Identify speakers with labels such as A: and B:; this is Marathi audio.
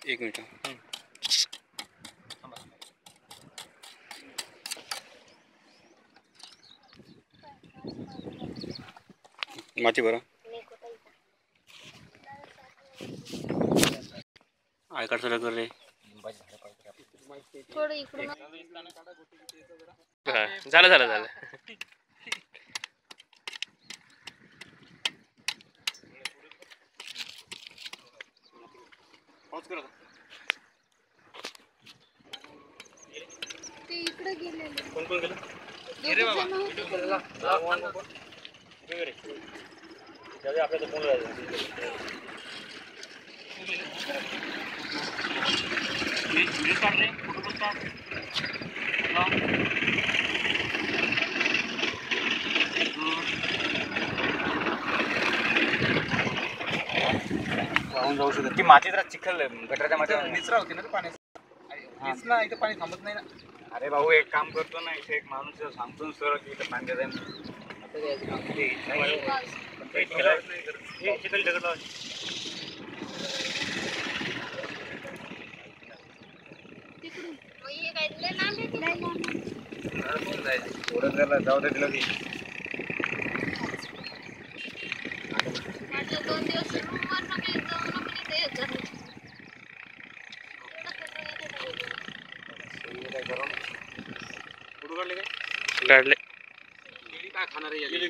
A: एक मिनिट. माती बरं आय कार्ड सगळं कर रे.
B: थोडं इकडून
C: झालं झालं झालं.
B: ते इकडे गेलेले.
A: कोण कोण गेलं? आपल्या तर कोण जाऊ शकत ती माती जरा चिखल गटराच्या मध्ये निचरा होती ना पाण्याची ना इथं पाणी थांबत नाही ना. अरे भाऊ एक काम करतो ना इथे एक माणूस सांगतो सर की इथं पाणी देत जाऊ दे तिला.
B: दोन दिवस
C: काढले
A: काय खाणार आहे